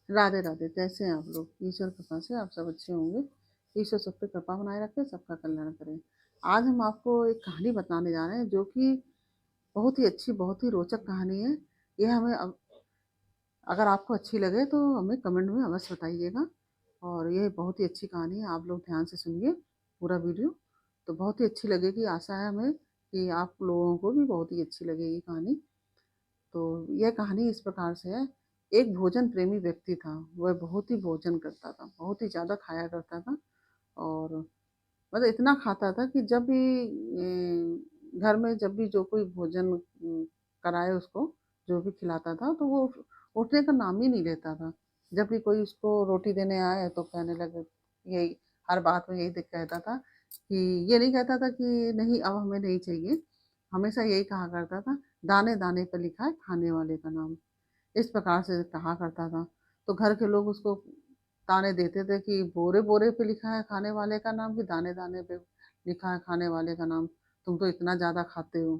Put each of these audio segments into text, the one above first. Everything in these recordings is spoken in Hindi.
राधे राधे। कैसे हैं आप लोग? ईश्वर कृपा से आप सब अच्छे होंगे। ईश्वर सब पे कृपा बनाए रखे, सबका कल्याण करें। आज हम आपको एक कहानी बताने जा रहे हैं जो कि बहुत ही अच्छी, बहुत ही रोचक कहानी है। ये हमें अगर आपको अच्छी लगे तो हमें कमेंट में अवश्य बताइएगा। और ये बहुत ही अच्छी कहानी है, आप लोग ध्यान से सुनिए पूरा वीडियो। तो बहुत ही अच्छी लगेगी, आशा है हमें कि आप लोगों को भी बहुत ही अच्छी लगेगी कहानी। तो यह कहानी इस प्रकार से है। एक भोजन प्रेमी व्यक्ति था। वह बहुत ही भोजन करता था, बहुत ही ज़्यादा खाया करता था। और मतलब इतना खाता था कि जब भी घर में जब भी जो कोई भोजन कराए उसको, जो भी खिलाता था, तो वो उठने का नाम ही नहीं लेता था। जब भी कोई उसको रोटी देने आए तो कहने लगे, यही हर बात में यही कहता था कि ये नहीं कहता था कि नहीं अब हमें नहीं चाहिए। हमेशा यही कहा करता था, दाने दाने पर लिखा है खाने वाले का नाम। इस प्रकार से कहा करता था। तो घर के लोग उसको ताने देते थे कि बोरे बोरे पे लिखा है खाने वाले का नाम, कि दाने दाने पे लिखा है खाने वाले का नाम, तुम तो इतना ज्यादा खाते हो।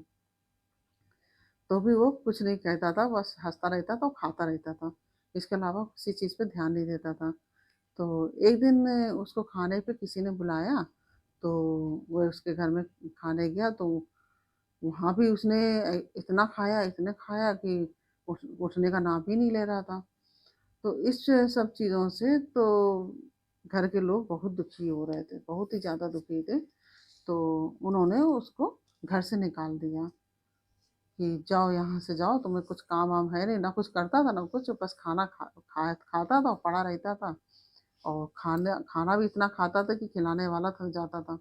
तो भी वो कुछ नहीं कहता था, बस हंसता रहता था और खाता रहता था। इसके अलावा किसी चीज पे ध्यान नहीं देता था। तो एक दिन उसको खाने पे किसी ने बुलाया। तो वो उसके घर में खाने गया। तो वहां भी उसने इतना खाया कि उठने का नाम ही नहीं ले रहा था। तो इस सब चीज़ों से तो घर के लोग बहुत दुखी हो रहे थे, बहुत ही ज़्यादा दुखी थे। तो उन्होंने उसको घर से निकाल दिया कि जाओ यहाँ से जाओ, तुम्हें कुछ काम वाम है नहीं। ना कुछ करता था ना कुछ, बस खाता था और पड़ा रहता था। और खाना खाना भी इतना खाता था कि खिलाने वाला थक जाता था।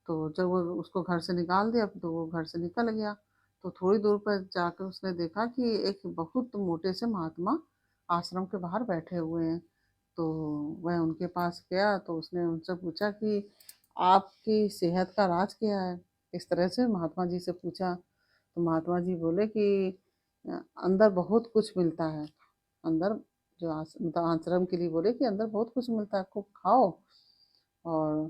तो जब वो उसको घर से निकाल दिया तो वो घर से निकल गया। तो थोड़ी दूर पर जाकर उसने देखा कि एक बहुत मोटे से महात्मा आश्रम के बाहर बैठे हुए हैं। तो वह उनके पास गया तो उसने उनसे पूछा कि आपकी सेहत का राज क्या है? इस तरह से महात्मा जी से पूछा। तो महात्मा जी बोले कि अंदर बहुत कुछ मिलता है। अंदर जो मतलब आश्रम के लिए बोले कि अंदर बहुत कुछ मिलता है, खूब खाओ। और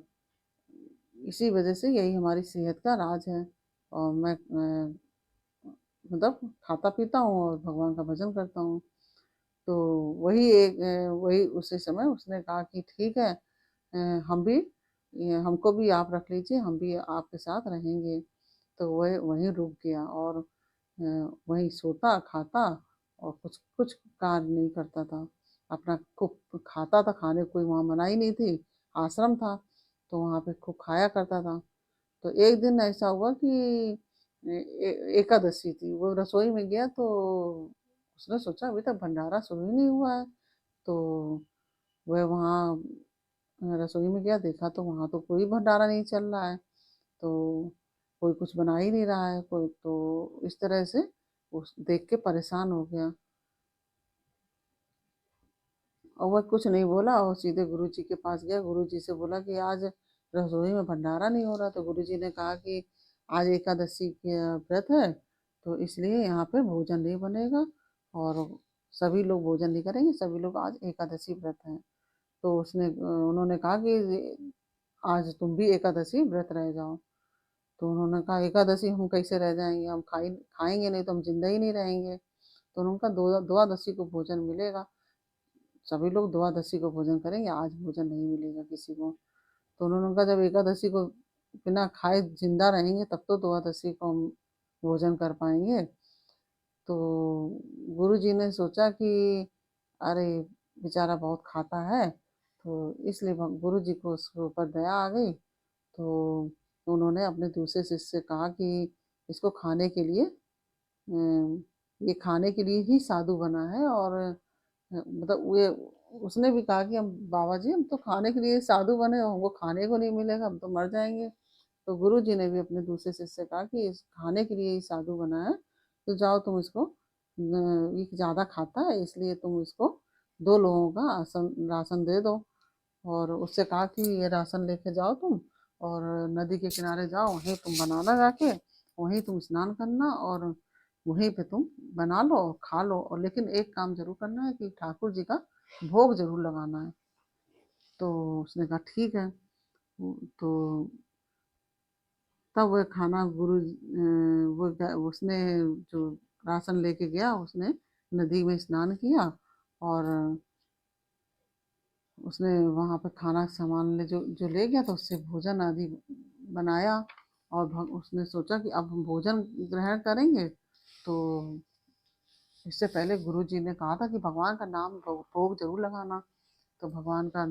इसी वजह से यही हमारी सेहत का राज है। और मैं मतलब खाता पीता हूँ और भगवान का भजन करता हूँ। तो वही उसी समय उसने कहा कि ठीक है, हम भी हमको भी आप रख लीजिए, हम भी आपके साथ रहेंगे। तो वह वहीं रुक गया और वहीं सोता खाता और कुछ कुछ कार्य नहीं करता था। अपना खूब खाता था, खाने कोई वहाँ मनाही नहीं थी, आश्रम था। तो वहाँ पे खूब खाया करता था। तो एक दिन ऐसा हुआ कि एकादशी थी, वो रसोई में गया। तो उसने सोचा अभी तक भंडारा शुरू ही नहीं हुआ है। तो वह वहाँ रसोई में गया, देखा तो वहाँ तो कोई भंडारा नहीं चल रहा है। तो कोई कुछ बना ही नहीं रहा है कोई। तो इस तरह से उस देख के परेशान हो गया। और वह कुछ नहीं बोला और सीधे गुरु जी के पास गया। गुरु जी से बोला कि आज रसोई में भंडारा नहीं हो रहा। तो गुरु जी ने कहा कि आज एकादशी का व्रत है, तो इसलिए यहाँ पे भोजन नहीं बनेगा और सभी लोग भोजन नहीं करेंगे, सभी लोग आज एकादशी व्रत है। तो उन्होंने कहा कि आज तुम भी एकादशी व्रत रह जाओ। तो उन्होंने कहा एकादशी हम कैसे रह जाएंगे, हम खाएंगे नहीं तो हम जिंदा ही नहीं रहेंगे। तो उन्होंने कहा द्वादशी को भोजन मिलेगा, सभी लोग द्वादशी को भोजन करेंगे, आज भोजन नहीं मिलेगा किसी को। तो उन्होंने कहा जब एकादशी को बिना खाए जिंदा रहेंगे तब तो द्वादशी को हम भोजन कर पाएंगे। तो गुरु जी ने सोचा कि अरे बेचारा बहुत खाता है। तो इसलिए गुरु जी को उसके ऊपर दया आ गई। तो उन्होंने अपने दूसरे शिष्य से कहा कि इसको खाने के लिए ये खाने के लिए ही साधु बना है। और मतलब ये उसने भी कहा कि हम बाबा जी हम तो खाने के लिए साधु बने और हमको खाने को नहीं मिलेगा, हम तो मर जाएंगे। तो गुरु जी ने भी अपने दूसरे शिष्य से कहा कि इस खाने के लिए ही साधु बना है, तो जाओ तुम इसको ये ज्यादा खाता है इसलिए तुम इसको 2 लोगों का राशन दे दो। और उससे कहा कि ये राशन लेके जाओ तुम और नदी के किनारे जाओ, वहीं तुम बनाना जाके, वहीं तुम स्नान करना और वहीं पे तुम बना लो और खा लो। और लेकिन एक काम जरूर करना है कि ठाकुर जी का भोग जरूर लगाना है। तो उसने कहा ठीक है। तो तब वह खाना उसने जो राशन लेके गया, उसने नदी में स्नान किया और उसने वहाँ पे खाना सामान ले जो जो ले गया था उससे भोजन आदि बनाया। और उसने सोचा कि अब हम भोजन ग्रहण करेंगे, तो इससे पहले गुरु जी ने कहा था कि भगवान का नाम भोग जरूर लगाना। तो भगवान का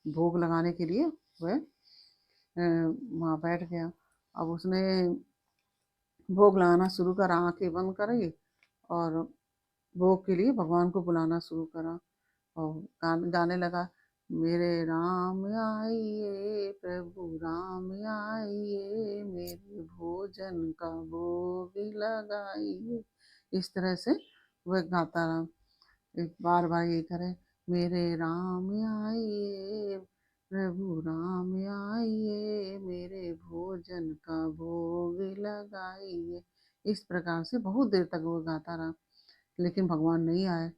भोग लगाने के लिए वह वहाँ बैठ गया। अब उसने भोग लगाना शुरू करा, आंखें बंद करी और भोग के लिए भगवान को बुलाना शुरू करा। और गाने लगा, मेरे राम आइए प्रभु राम आइए, मेरे भोजन का भोग लगाइए। इस तरह से वह गाता रहा, एक बार बार ये करे, मेरे राम आइए प्रभु राम आइए, मेरे भोजन का भोग लगाइए। इस प्रकार से बहुत देर तक वो गाता रहा, लेकिन भगवान नहीं आए।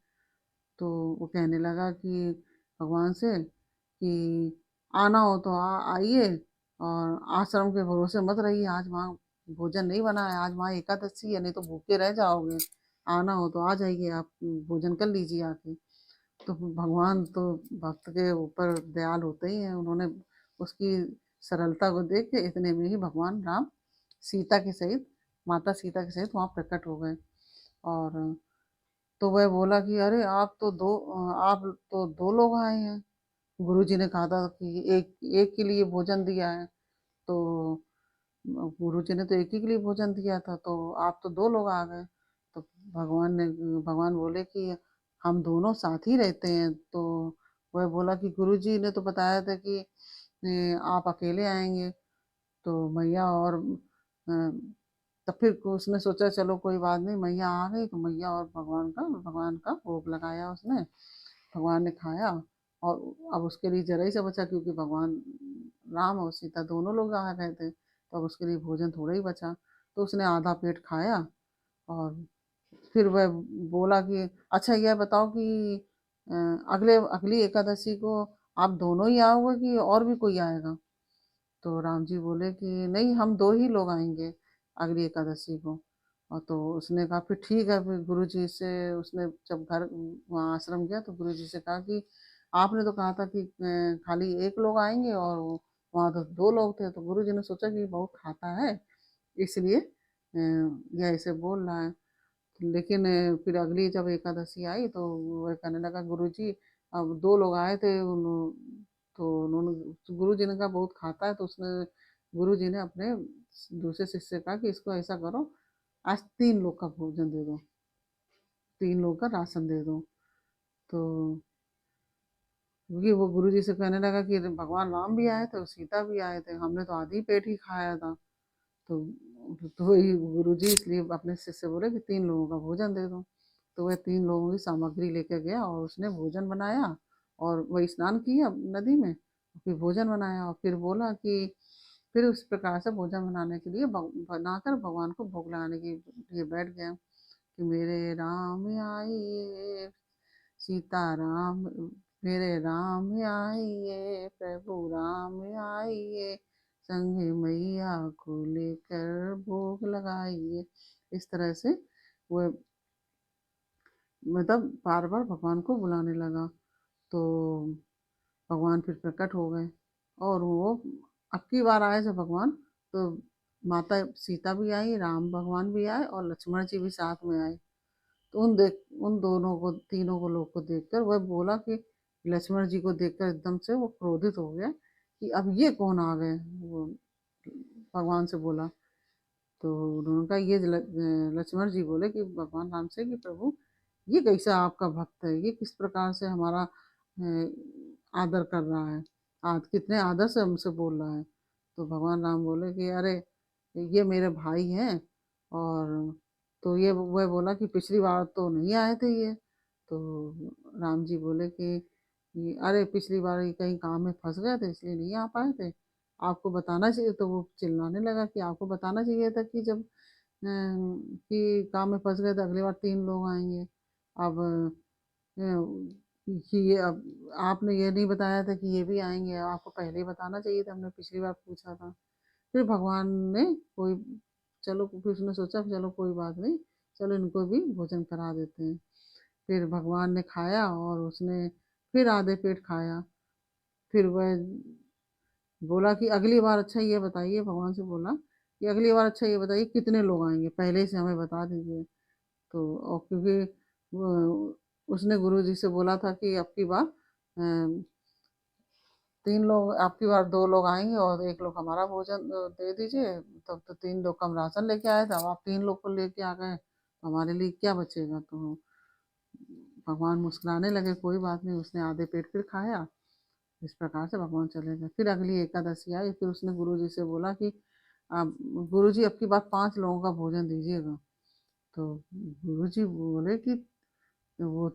तो वो कहने लगा कि भगवान से कि आना हो तो आइए, और आश्रम के भरोसे मत रहिए, आज वहाँ भोजन नहीं बना है, आज वहाँ एकादशी है, नहीं तो भूखे रह जाओगे। आना हो तो आ जाइए, आप भोजन कर लीजिए आके। तो भगवान तो भक्त के ऊपर दयाल होते ही हैं, उन्होंने उसकी सरलता को देख के इतने में ही भगवान राम सीता के सहित, माता सीता के सहित वहाँ प्रकट हो गए। और तो वह बोला कि अरे आप तो दो लोग आए हैं, गुरुजी ने कहा था कि एक एक के लिए भोजन दिया है। तो गुरुजी ने तो एक ही के लिए भोजन दिया था, तो आप तो दो लोग आ गए। तो भगवान बोले कि हम दोनों साथ ही रहते हैं। तो वह बोला कि गुरुजी ने तो बताया था कि आप अकेले आएंगे। तो मैया और तो फिर उसने सोचा चलो कोई बात नहीं, मैया आ गई तो मैया और भगवान का भोग लगाया उसने। भगवान ने खाया, और अब उसके लिए जरा ही सा बचा, क्योंकि भगवान राम और सीता दोनों लोग आ गए थे, तो अब उसके लिए भोजन थोड़ा ही बचा। तो उसने आधा पेट खाया, और फिर वह बोला कि अच्छा यह बताओ कि अ, अगली एकादशी को आप दोनों ही आओगे कि और भी कोई आएगा। तो राम जी बोले कि नहीं, हम दो ही लोग आएंगे अगली एकादशी को। और तो उसने कहा फिर ठीक है। फिर गुरु जी से उसने जब घर वहाँ आश्रम गया तो गुरु जी से कहा कि आपने तो कहा था कि खाली एक लोग आएंगे, और वहाँ तो दो लोग थे। तो गुरु जी ने सोचा कि बहुत खाता है, इसलिए यह ऐसे बोल रहा है। लेकिन फिर अगली जब एकादशी आई तो वह कहने लगा, गुरु जी अब दो लोग आए थे, तो उन्होंने गुरु जी ने कहा बहुत खाता है। तो उसने गुरु जी ने अपने दूसरे शिष्य से कहा कि इसको ऐसा करो, आज तीन लोग का भोजन दे दो, तीन लोग का राशन दे दो। तो क्योंकि वो गुरु जी से कहने लगा कि भगवान राम भी आए थे और सीता भी आए थे, हमने तो आधी पेट ही खाया था। तो वही गुरु जी इसलिए अपने शिष्य से बोले कि तीन लोगों का भोजन दे दो। तो वह तीन लोगों की सामग्री लेकर गया और उसने भोजन बनाया, और वही स्नान किया नदी में, फिर भोजन बनाया, और फिर बोला कि फिर उस प्रकार से भोजन बनाने के लिए बनाकर भगवान को भोग लगाने के लिए बैठ गया कि मेरे राम आइए सीताराम, मेरे राम आइए प्रभु राम आइए, संग मैया को लेकर भोग लगाइए। इस तरह से वो मतलब बार बार भगवान को बुलाने लगा। तो भगवान फिर प्रकट हो गए, और वो अब की बार आए जब भगवान, तो माता सीता भी आई, राम भगवान भी आए, और लक्ष्मण जी भी साथ में आए। तो उन दोनों को, तीनों को लोग को देखकर वह बोला कि लक्ष्मण जी को देखकर एकदम से वो क्रोधित हो गया कि अब ये कौन आ गए। वो भगवान से बोला। तो उन्होंने कहा ये लक्ष्मण जी बोले कि भगवान राम से कि प्रभु ये कैसा आपका भक्त है, ये किस प्रकार से हमारा आदर कर रहा है, आज कितने आदर से हमसे बोल रहा है। तो भगवान राम बोले कि अरे ये मेरे भाई हैं। और तो ये वह बोला कि पिछली बार तो नहीं आए थे ये। तो राम जी बोले कि अरे पिछली बार ये कहीं काम में फंस गए थे इसलिए नहीं आ पाए थे, आपको बताना चाहिए। तो वो चिल्लाने लगा कि आपको बताना चाहिए था कि जब कि काम में फंस गए तो अगली बार तीन लोग आएंगे। अब कि ये अब आपने ये नहीं बताया था कि ये भी आएंगे, आपको पहले ही बताना चाहिए था, हमने पिछली बार पूछा था। फिर भगवान ने कोई चलो फिर उसने सोचा चलो कोई बात नहीं, चलो इनको भी भोजन करा देते हैं। फिर भगवान ने खाया, और उसने फिर आधे पेट खाया। फिर वह बोला कि अगली बार अच्छा ये बताइए, भगवान से बोला कि अगली बार अच्छा ये बताइए कितने लोग आएंगे, पहले से हमें बता दीजिए। तो और क्योंकि उसने गुरु जी से बोला था कि अब की बार 3 लोग, आपकी बार 2 लोग आएंगे और 1 लोग हमारा भोजन दे दीजिए। तब तो 3 लोग कम राशन लेके आए थे, अब आप 3 लोग को लेके आ गए तो हमारे लिए क्या बचेगा। तो भगवान मुस्कुराने लगे, कोई बात नहीं। उसने आधे पेट फिर खाया। इस प्रकार से भगवान चले गए। फिर अगली एकादशी आई, फिर उसने गुरु जी से बोला कि आप गुरु जी अब की बार 5 लोगों का भोजन दीजिएगा। तो गुरु जी बोले कि वो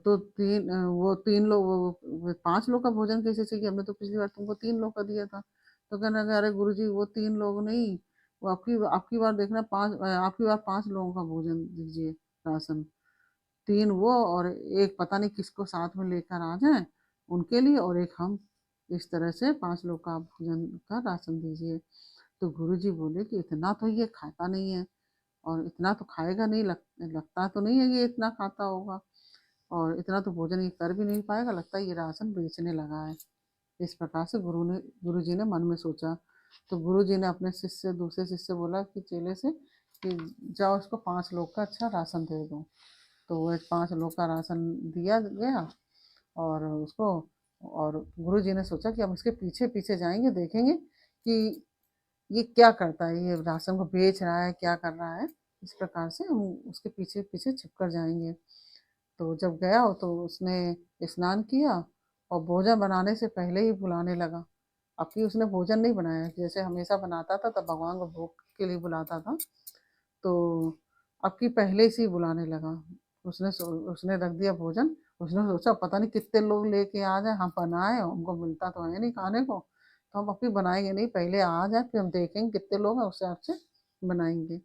3 लोग, वो 5 लोग का भोजन कैसे चाहिए, हमने तो पिछली बार तुमको 3 लोग का दिया था। तो कहने लगे अरे गुरु जी वो 3 लोग नहीं, वो आपकी आपकी बार देखना आपकी बार 5 लोगों का भोजन दीजिए, राशन। 3 वो और एक पता नहीं किसको साथ में लेकर आ जाए उनके लिए, और एक हम, इस तरह से 5 लोग का भोजन का राशन दीजिए। तो गुरु जी बोले कि इतना तो ये खाता नहीं है, और इतना तो खाएगा नहीं, लगता तो नहीं है ये इतना खाता होगा, और इतना तो भोजन ये कर भी नहीं पाएगा, लगता है ये राशन बेचने लगा है। इस प्रकार से गुरु जी ने मन में सोचा। तो गुरु जी ने अपने शिष्य दूसरे शिष्य से बोला कि चेले से कि जाओ इसको 5 लोग का अच्छा राशन दे दो। तो वह 5 लोग का राशन दिया गया। और उसको, और गुरु जी ने सोचा कि हम इसके पीछे पीछे जाएंगे, देखेंगे कि ये क्या करता है, ये राशन को बेच रहा है, क्या कर रहा है। इस प्रकार से हम उसके पीछे पीछे छिप कर जाएंगे। तो जब गया तो उसने स्नान किया और भोजन बनाने से पहले ही बुलाने लगा। अब कि उसने भोजन नहीं बनाया, जैसे हमेशा बनाता था तब भगवान को भोग के लिए बुलाता था। तो अब की पहले से ही बुलाने लगा। उसने रख दिया भोजन। उसने सोचा पता नहीं कितने लोग लेके आ जाए, हम बनाए, हमको मिलता तो है नहीं खाने को, तो हम अभी बनाएंगे नहीं, पहले आ जाए फिर हम देखेंगे कितने लोग हैं, उस हिसाब से बनाएंगे।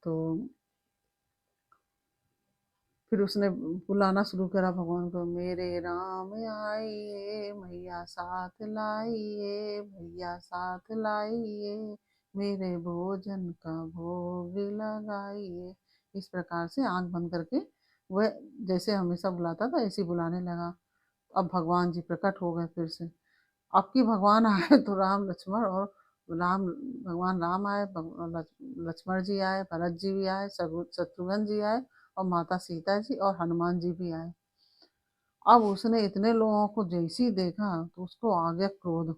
तो फिर उसने बुलाना शुरू करा भगवान को, मेरे राम आइए मैया साथ लाइए, भैया साथ लाइए, मेरे भोजन का भोग लगाइए। इस प्रकार से आंख बंद करके वह जैसे हमेशा बुलाता था ऐसे ही बुलाने लगा। अब भगवान जी प्रकट हो गए फिर से। अब की भगवान आए तो राम लक्ष्मण और राम भगवान राम आए, लक्ष्मण जी आए, भरत जी भी आए, शत्रुघ्न जी आए, और माता सीता जी और हनुमान जी भी आए। अब उसने इतने लोगों को जैसे ही देखा तो उसको आ गया क्रोध।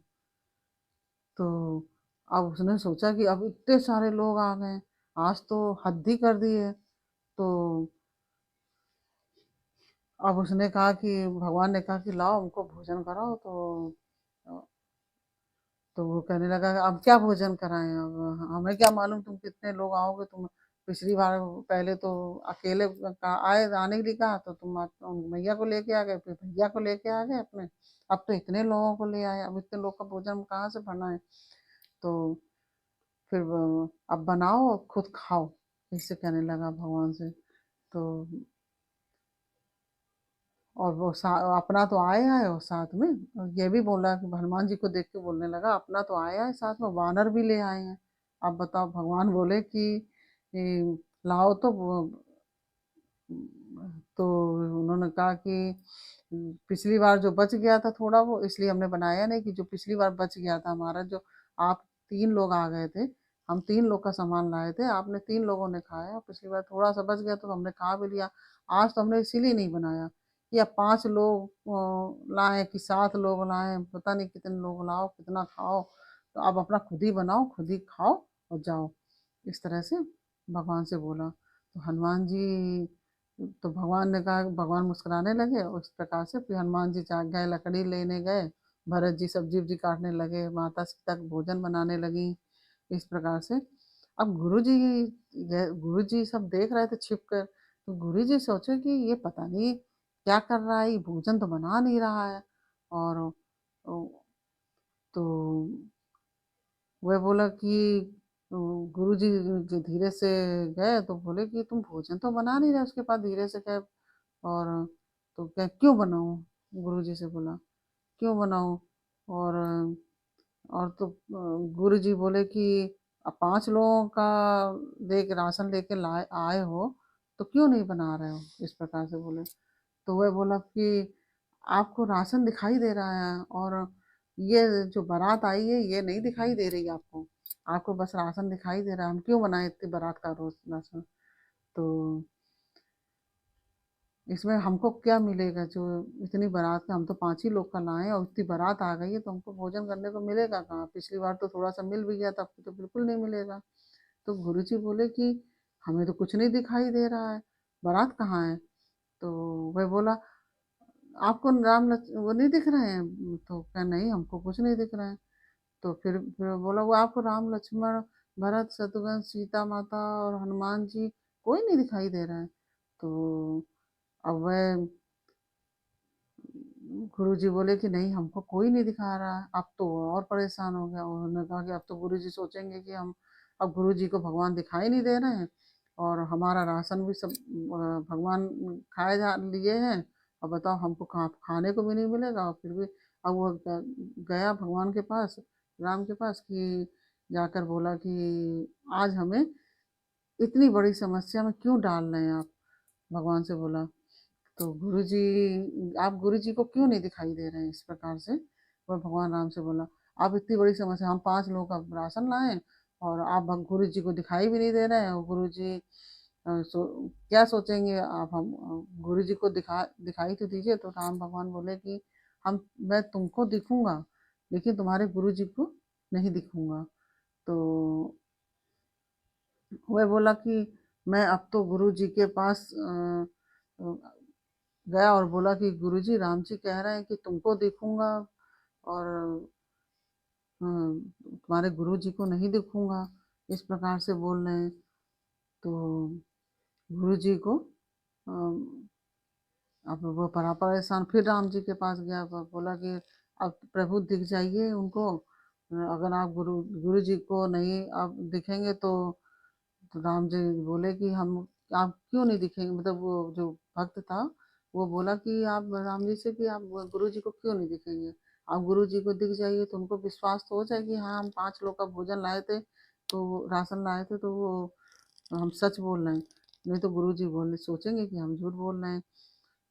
तो अब उसने सोचा कि अब इतने सारे लोग आ गए, आज तो हद ही कर दी है। तो अब उसने कहा कि भगवान ने कहा कि लाओ हमको भोजन कराओ। तो वो कहने लगा अब क्या भोजन कराएं, अब हमें क्या मालूम तुम कितने लोग आओगे, तुम पिछली बार पहले तो अकेले आए, आने के लिए कहा तो तुम मैया को लेके आ गए, फिर भैया को लेके आ गए अपने, अब तो इतने लोगों को ले आए, अब इतने लोग का भोजन कहाँ से बनाए। तो फिर अब बनाओ और खुद खाओ, इससे कहने लगा भगवान से। तो और वो अपना तो आया है और साथ में और ये भी बोला कि हनुमान जी को देख के बोलने लगा अपना तो आया है, साथ में वानर भी ले आए हैं। अब बताओ, भगवान बोले कि लाओ तो तो उन्होंने कहा कि पिछली बार जो बच गया था थोड़ा, वो इसलिए हमने बनाया नहीं, कि जो पिछली बार बच गया था हमारा, जो आप 3 लोग आ गए थे, हम 3 लोग का सामान लाए थे, आपने 3 लोगों ने खाया, पिछली बार थोड़ा सा बच गया तो हमने खा भी लिया। आज तो हमने इसीलिए नहीं बनाया, या 5 लोग लाए कि 7 लोग लाए, पता नहीं कितने लोग लाओ, कितना खाओ, तो आप अपना खुद ही बनाओ, खुद ही खाओ और जाओ। इस तरह से भगवान से बोला। तो हनुमान जी, तो भगवान ने कहा, भगवान मुस्कुराने लगे, और इस प्रकार से फिर हनुमान जी जाग गए, लकड़ी लेने गए, भरत जी सब्जी उब्जी काटने लगे, माता सीता भोजन बनाने लगी। इस प्रकार से अब गुरु जी सब देख रहे थे छिप कर। तो गुरु जी सोचे कि ये पता नहीं क्या कर रहा है, ये भोजन तो बना नहीं रहा है। और तो वह बोला कि गुरु जी धीरे से गए तो बोले कि तुम भोजन तो बना नहीं रहे, उसके बाद धीरे से गए। और तो क्या क्यों बनाऊं, गुरु जी से बोला क्यों बनाऊं। और और तो गुरु जी बोले कि अब 5 लोगों का देख राशन लेके लाए आए हो तो क्यों नहीं बना रहे हो, इस प्रकार से बोले। तो वह बोला कि आपको राशन दिखाई दे रहा है, और ये जो बारात आई है ये नहीं दिखाई दे रही आपको। आपको बस राशन दिखाई दे रहा है। हम क्यों बनाए इतनी बारात का रोज राशन? तो इसमें हमको क्या मिलेगा? जो इतनी बारात का, हम तो 5 ही लोग का लाए और इतनी बारात आ गई है, तो हमको भोजन करने को मिलेगा कहाँ? पिछली बार तो थोड़ा सा मिल भी गया था, अब तो बिल्कुल नहीं मिलेगा। तो गुरुजी बोले कि हमें तो कुछ नहीं दिखाई दे रहा है, बारात कहाँ है? तो वह बोला, आपको वो नहीं दिख रहे हैं? तो क्या, नहीं हमको कुछ नहीं दिख रहा है। तो फिर बोला, वो आपको राम लक्ष्मण भरत शत्रुघ्न सीता माता और हनुमान जी कोई नहीं दिखाई दे रहा है? तो अब वह गुरुजी बोले कि नहीं, हमको कोई नहीं दिखा रहा है। अब तो वो और परेशान हो गया। उन्होंने कहा कि अब तो गुरुजी सोचेंगे कि हम, अब गुरुजी को भगवान दिखाई नहीं दे रहे हैं, और हमारा राशन भी सब भगवान खाए जा लिए हैं, और बताओ हमको खाने को भी नहीं मिलेगा। और फिर भी अब वो गया भगवान के पास, राम के पास, कि जाकर बोला कि आज हमें इतनी बड़ी समस्या में क्यों डाल रहे हैं आप? भगवान से बोला। तो गुरुजी, आप गुरुजी को क्यों नहीं दिखाई दे रहे हैं इस प्रकार से? वह भगवान राम से बोला, आप इतनी बड़ी समस्या, हम 5 लोग का राशन लाए और आप गुरु जी को दिखाई भी नहीं दे रहे हैं। और गुरु जी क्या सोचेंगे? आप हम गुरु जी को दिखाई तो दीजिए। तो राम भगवान बोले कि मैं तुमको दिखूंगा, लेकिन तुम्हारे गुरु जी को नहीं दिखूंगा। तो वह बोला कि मैं अब तो गुरु जी के पास गया और बोला कि गुरुजी, राम जी कह रहे हैं कि तुमको दिखूंगा, और तुम्हारे गुरु जी को नहीं दिखूंगा, इस प्रकार से बोल रहे हैं। तो गुरु जी को अब वो बड़ा परेशान, फिर राम जी के पास गया, बोला कि अब प्रभु दिख जाइए उनको। अगर आप गुरु जी को नहीं आप दिखेंगे तो राम जी बोले कि हम, आप क्यों नहीं दिखेंगे? मतलब वो जो भक्त था, वो बोला कि आप राम जी से कि आप गुरु जी को क्यों नहीं दिखेंगे? आप गुरु जी को दिख जाइए तो उनको विश्वास तो हो जाए कि हाँ, हम 5 लोग का भोजन लाए थे, तो राशन लाए थे, तो वो हम सच बोल रहे हैं। नहीं तो गुरु जी बोले, सोचेंगे कि हम झूठ बोल रहे हैं।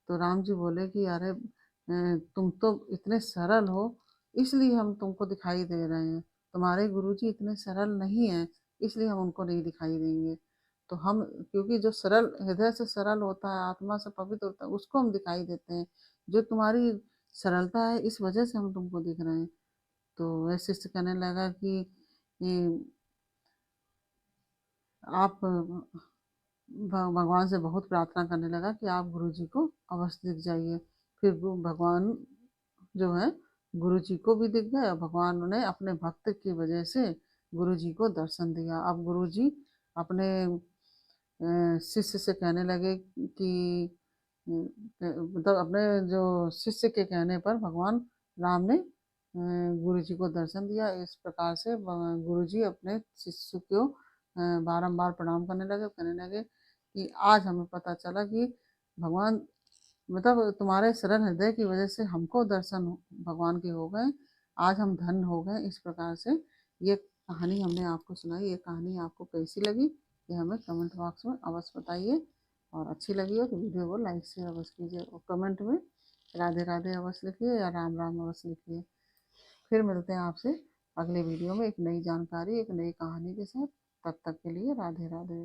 तो राम जी बोले कि अरे तुम तो इतने सरल हो, इसलिए हम तुमको दिखाई दे रहे हैं। तुम्हारे गुरुजी इतने सरल नहीं है, इसलिए हम उनको नहीं दिखाई देंगे। तो हम, क्योंकि जो सरल हृदय से सरल होता है, आत्मा से पवित्र होता है, उसको हम दिखाई देते हैं। जो तुम्हारी सरलता है, इस वजह से हम तुमको दिख रहे हैं। तो वह शिष्य कहने लगा कि आप भगवान से बहुत प्रार्थना करने लगा कि आप गुरुजी को अवश्य दिख जाइए। फिर भगवान जो है गुरु जी को भी दिख गए, और भगवान ने अपने भक्त की वजह से गुरु जी को दर्शन दिया। अब गुरु जी अपने शिष्य से कहने लगे कि मतलब अपने जो शिष्य के कहने पर भगवान राम ने गुरु जी को दर्शन दिया। इस प्रकार से गुरु जी अपने शिष्य को बारंबार प्रणाम करने लगे, कहने लगे कि आज हमें पता चला कि भगवान, मतलब तुम्हारे सरल हृदय की वजह से हमको दर्शन भगवान के हो गए। आज हम धन्य हो गए। इस प्रकार से ये कहानी हमने आपको सुनाई। ये कहानी आपको कैसी लगी, ये हमें कमेंट बॉक्स में अवश्य बताइए। और अच्छी लगी हो तो वीडियो को लाइक शेयर अवश्य कीजिए, और कमेंट में राधे राधे अवश्य लिखिए या राम राम अवश्य लिखिए। फिर मिलते हैं आपसे अगले वीडियो में एक नई जानकारी, एक नई कहानी के साथ। तब तक के लिए राधे राधे।